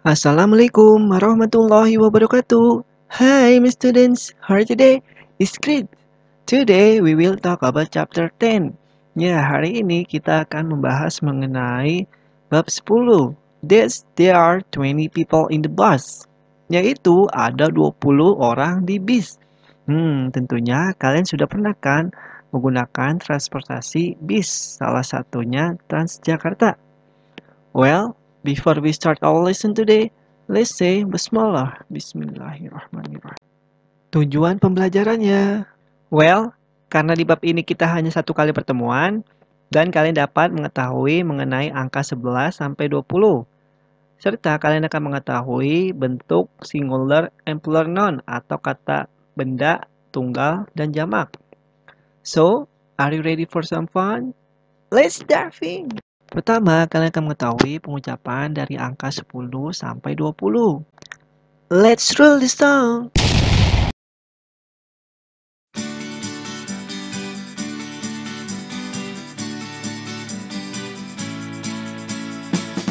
Assalamualaikum warahmatullahi wabarakatuh. Hi, my students. How are you today? It's great. Today we will talk about chapter 10. Ya, hari ini kita akan membahas mengenai bab 10. There are 20 people in the bus. Yaitu ada 20 orang di bis. Tentunya kalian sudah pernah kan menggunakan transportasi bis, salah satunya Transjakarta. Well, before we start our lesson today, let's say Bismillah. Bismillahirrahmanirrahim. Tujuan pembelajarannya. Well, karena di bab ini kita hanya satu kali pertemuan, dan kalian dapat mengetahui mengenai angka 11 sampai 20. Serta kalian akan mengetahui bentuk singular and plural noun atau kata benda, tunggal, dan jamak. So, are you ready for some fun? Let's dive in! Pertama, kalian akan mengetahui pengucapan dari angka 10 sampai 20. Let's roll the song!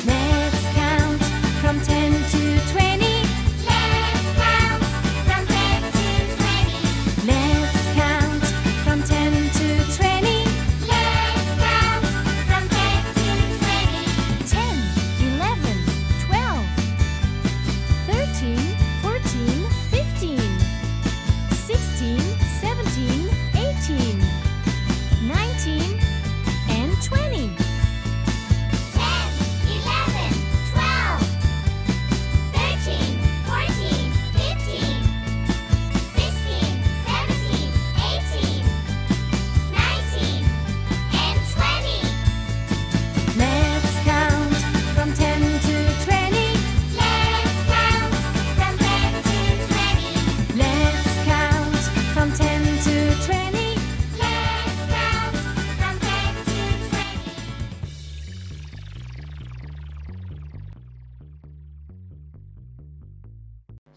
Let's count from 10 to 20. Let's count from 10 to 20. Let's count from 10 to 20. Let's count from 10 to 20. 10, 11, 12, 13, 14, 15, 16, 17, 18, 19, and 20.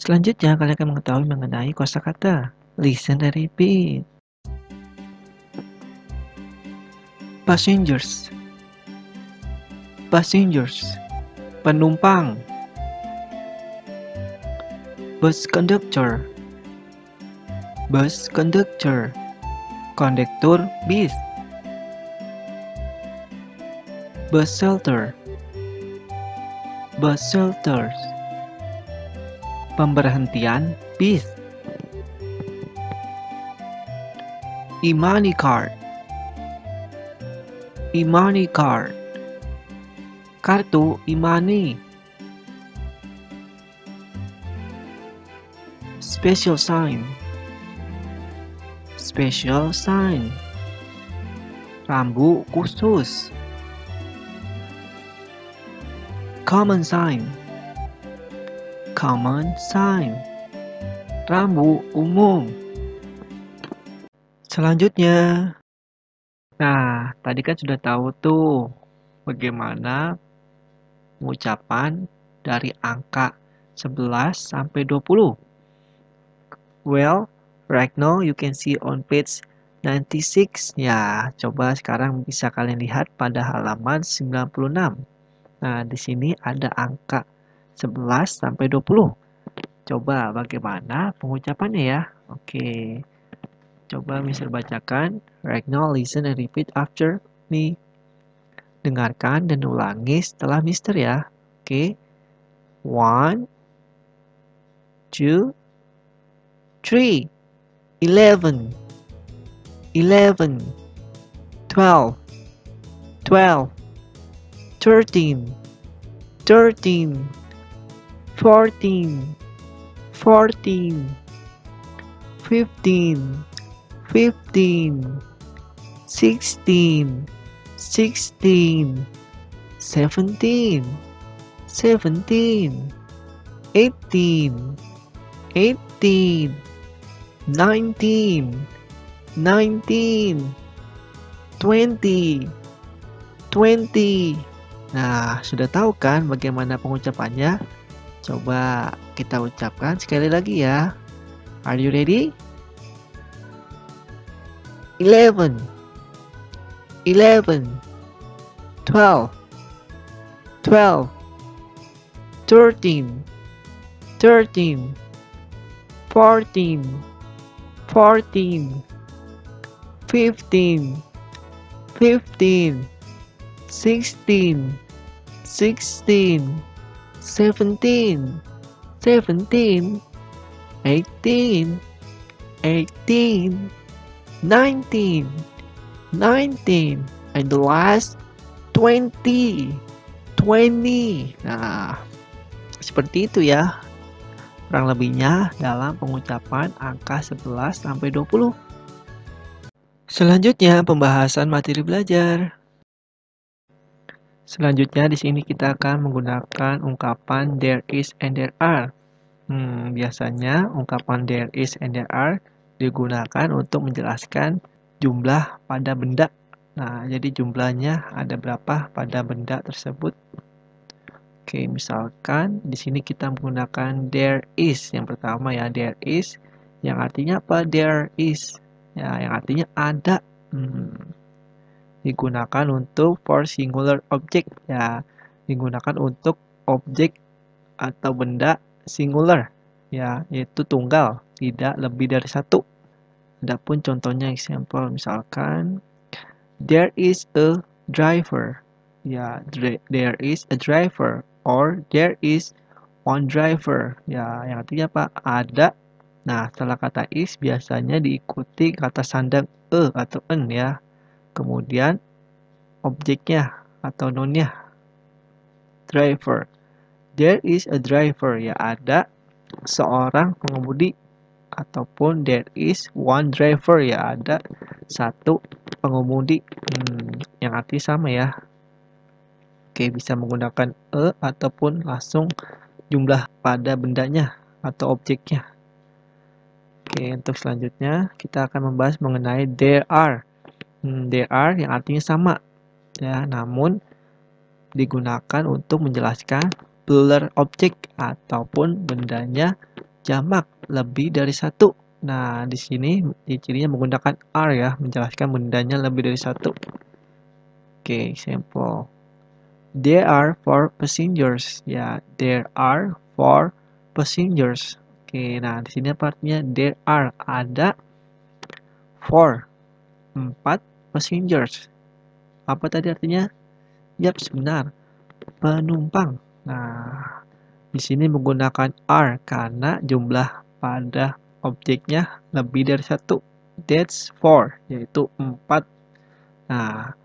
Selanjutnya, kalian akan mengetahui mengenai kosakata. Listen and repeat. Passengers. Passengers. Penumpang. Bus conductor. Bus conductor. Kondektur bis. Bus shelter. Bus shelters. Pemberhentian bis. E-money card. E-money card. Kartu e-money. Special sign. Special sign. Rambu khusus. Common sign. Common sign. Rambu umum. Selanjutnya. Nah, tadi kan sudah tahu tuh bagaimana pengucapan dari angka 11 sampai 20. Well, right now you can see on page 96. Ya, coba sekarang bisa kalian lihat pada halaman 96. Nah, di sini ada angka 11 sampai 20. Coba bagaimana pengucapannya ya? Oke. Coba Mister bacakan. Right now, listen and repeat after me. Dengarkan dan ulangi setelah Mister ya. Oke. 1, 2, 3, 11, 11, 12, 12, 13, 13, 14, 14, 15, 15, 16, 16, 17, 17, 18, 18, 19, 19, 20, 20. Nah, sudah tahu kan bagaimana pengucapannya? Coba kita ucapkan sekali lagi ya. Are you ready? 11, 11, 12, 12, 13, 13, 14, 14, 15, 15, 16, 16, 17, 17, 18, 18, 19, 19, and the last 20, 20. Nah, seperti itu ya. Kurang lebihnya dalam pengucapan angka 11 sampai 20. Selanjutnya pembahasan materi belajar. Selanjutnya di sini kita akan menggunakan ungkapan there is and there are. Biasanya ungkapan there is and there are digunakan untuk menjelaskan jumlah pada benda. Nah, jadi jumlahnya ada berapa pada benda tersebut. Oke, misalkan di sini kita menggunakan there is. Yang pertama ya, there is. Yang artinya apa? There is. Ya, yang artinya ada. Digunakan untuk for singular object. Ya, digunakan untuk objek atau benda singular. Ya, yaitu tunggal. Tidak lebih dari satu. Adapun contohnya example, misalkan there is a driver. Ya, there is a driver or there is one driver. Ya, yang artinya apa? Ada. Nah, setelah kata is biasanya diikuti kata sandang a atau en ya. Kemudian objeknya atau nounnya driver. There is a driver. Ya, ada seorang pengemudi. Ataupun there is one driver, ya ada satu pengemudi. Yang arti sama ya. Oke, bisa menggunakan a ataupun langsung jumlah pada bendanya atau objeknya. Oke, untuk selanjutnya kita akan membahas mengenai there are. There are yang artinya sama ya, namun digunakan untuk menjelaskan plural object ataupun bendanya jamak lebih dari satu. Nah, di sini cirinya menggunakan are ya, menjelaskan bendanya lebih dari satu. Oke, example. There are 4 passengers. Ya, there are 4 passengers. Oke, nah di sini apa artinya? There are, ada 4 passengers. Apa tadi artinya? Yap, benar. Penumpang. Nah, di sini menggunakan are karena jumlah pada objeknya lebih dari satu. That's 4, yaitu 4. Nah,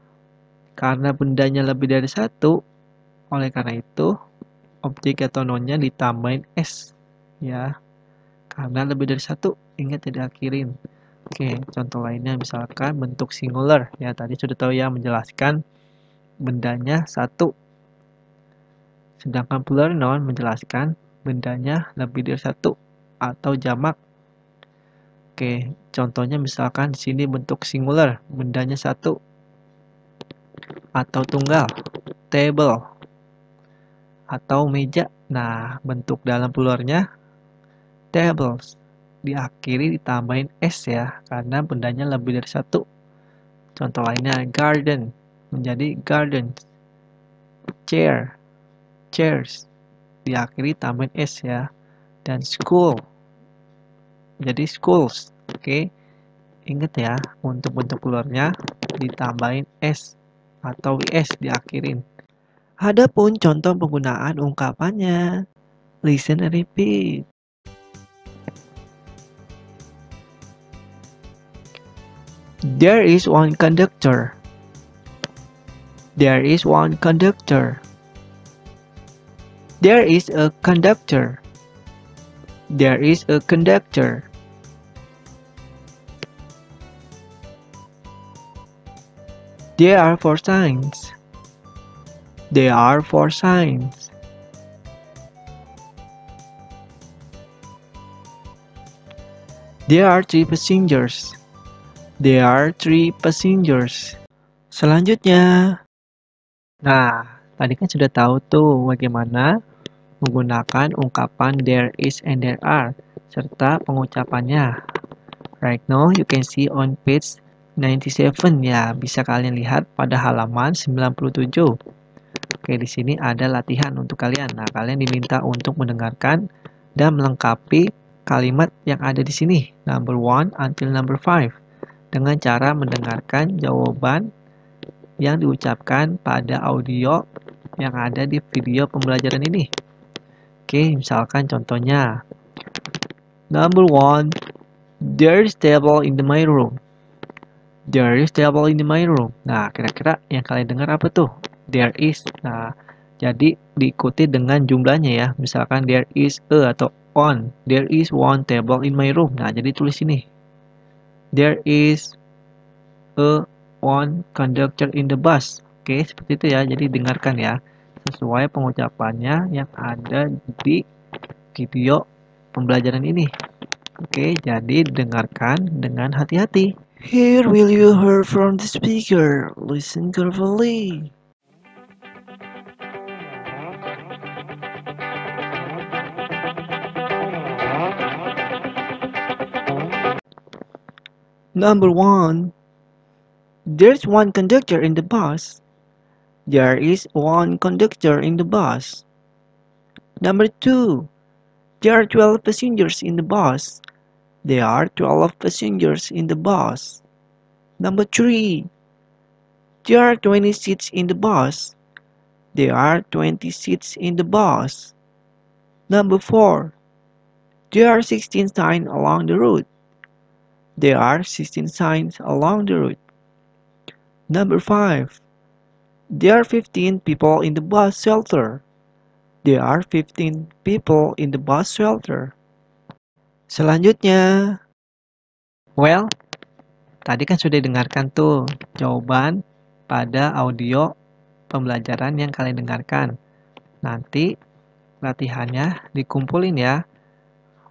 karena bendanya lebih dari satu, oleh karena itu objek atau nounnya ditambahin s ya, karena lebih dari satu. Ingat tidak akhirin. Oke, contoh lainnya misalkan bentuk singular ya, tadi sudah tahu ya, menjelaskan bendanya satu. Sedangkan plural noun menjelaskan bendanya lebih dari satu atau jamak. Oke, contohnya misalkan di sini bentuk singular, bendanya satu. Atau tunggal, table. Atau meja. Nah, bentuk dalam pluralnya tables. Diakhiri ditambahin s ya, karena bendanya lebih dari satu. Contoh lainnya garden, menjadi gardens. Chair, chairs. Diakhiri tambahin s ya. Dan school, jadi schools. Oke, ingat ya, untuk bentuk pluralnya ditambahin s atau ws diakhirin. Adapun contoh penggunaan ungkapannya, listen and repeat. There is one conductor. There is one conductor. There is a conductor. There is a conductor. There are 4 signs. There are 4 signs. There are 3 passengers. There are 3 passengers. Selanjutnya. Nah, tadi kan sudah tahu tuh bagaimana menggunakan ungkapan there is and there are serta pengucapannya. Right now you can see on page 97 ya, bisa kalian lihat pada halaman 97. Oke, di sini ada latihan untuk kalian. Nah, kalian diminta untuk mendengarkan dan melengkapi kalimat yang ada di sini, number 1 until number 5, dengan cara mendengarkan jawaban yang diucapkan pada audio yang ada di video pembelajaran ini. Oke, misalkan contohnya, number 1, there is table in my room. There is table in my room. Nah, kira-kira yang kalian dengar apa tuh? There is. Nah, jadi diikuti dengan jumlahnya ya. Misalkan there is a atau on. There is one table in my room. Nah, jadi tulis ini. There is a one conductor in the bus. Oke, seperti itu ya. Jadi dengarkan ya. Sesuai pengucapannya yang ada di video pembelajaran ini. Oke, jadi dengarkan dengan hati-hati. Here will you hear from the speaker. Listen carefully. Number 1. There's one conductor in the bus. There is one conductor in the bus. Number 2. There are 12 passengers in the bus. There are 12 passengers in the bus. Number 3. There are 20 seats in the bus. There are 20 seats in the bus. Number 4. There are 16 signs along the road. There are 16 signs along the road. Number 5. There are 15 people in the bus shelter. There are 15 people in the bus shelter. Selanjutnya, well, tadi kan sudah dengarkan tuh jawaban pada audio pembelajaran yang kalian dengarkan. Nanti latihannya dikumpulin ya.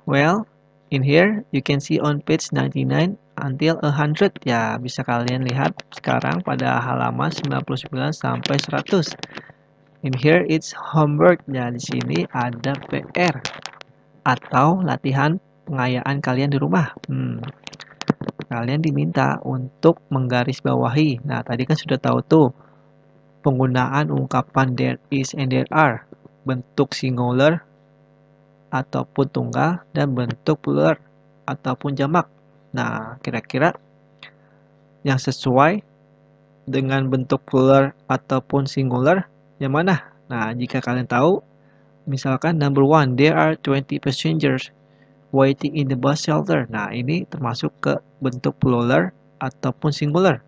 Well, in here you can see on page 99 until 100 ya. Bisa kalian lihat sekarang pada halaman 99 sampai 100. In here it's homework. Ya, di sini ada PR atau latihan pengayaan kalian di rumah. Kalian diminta untuk menggarisbawahi. Nah, tadi kan sudah tahu tuh penggunaan ungkapan there is and there are, bentuk singular ataupun tunggal dan bentuk plural ataupun jamak. Nah, kira-kira yang sesuai dengan bentuk plural ataupun singular yang mana? Nah, jika kalian tahu, misalkan number 1, there are 20 passengers waiting in the bus shelter. Nah, ini termasuk ke bentuk plural ataupun singular.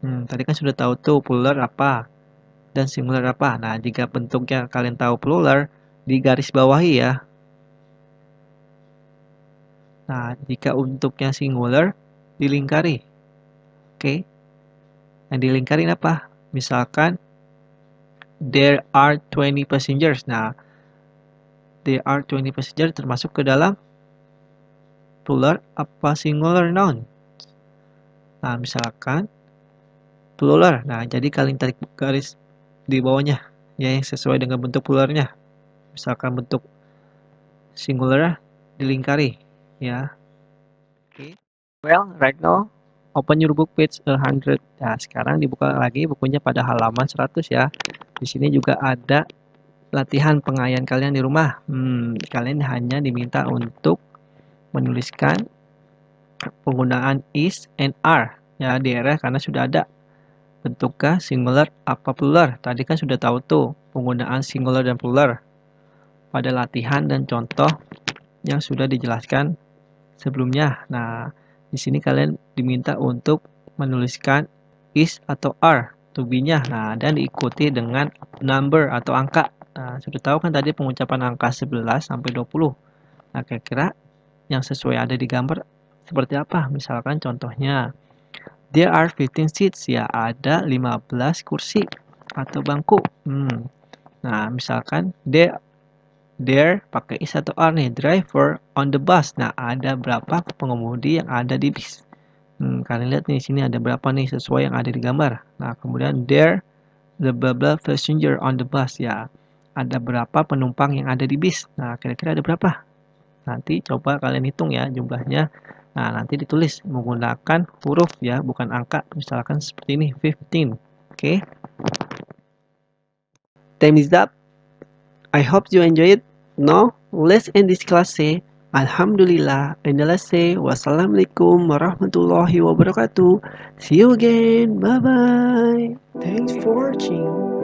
Tadi kan sudah tahu tuh plural apa dan singular apa. Nah, jika bentuknya kalian tahu plural, digaris bawahi ya. Nah, jika untuknya singular, dilingkari. Oke. Nah, dilingkarin apa? Misalkan, there are 20 passengers. Nah, there are 20 passengers termasuk ke dalam plural apa singular noun? Nah, misalkan plural. Nah, jadi kalian tarik garis di bawahnya ya yang sesuai dengan bentuk pluralnya. Misalkan bentuk singular dilingkari ya. Okay. Well, right now open your book page 100. Nah, sekarang dibuka lagi bukunya pada halaman 100 ya. Di sini juga ada latihan pengayaan kalian di rumah. Kalian hanya diminta untuk menuliskan penggunaan is and are ya di area karena sudah ada bentuknya singular apa plural. Tadi kan sudah tahu tuh penggunaan singular dan plural pada latihan dan contoh yang sudah dijelaskan sebelumnya. Nah, di sini kalian diminta untuk menuliskan is atau are to be-nya. Nah, dan diikuti dengan number atau angka. Nah, sudah tahu kan tadi pengucapan angka 11 sampai 20. Nah, kira-kira yang sesuai ada di gambar seperti apa? Misalkan contohnya, there are 15 seats, ya ada 15 kursi atau bangku. Nah, misalkan there pakai is atau are nih, driver on the bus. Nah, ada berapa pengemudi yang ada di bis? Kalian lihat nih, sini ada berapa nih sesuai yang ada di gambar. Nah, kemudian there the blah blah passenger on the bus, ya ada berapa penumpang yang ada di bis. Nah, kira-kira ada berapa? Nanti coba kalian hitung ya jumlahnya. Nah, nanti ditulis menggunakan huruf ya, bukan angka. Misalkan seperti ini, 15. Oke. Time is up. I hope you enjoy it. Now, let's end this class say Alhamdulillah, and let's say Wassalamualaikum warahmatullahi wabarakatuh. See you again. Bye bye. Thanks for watching.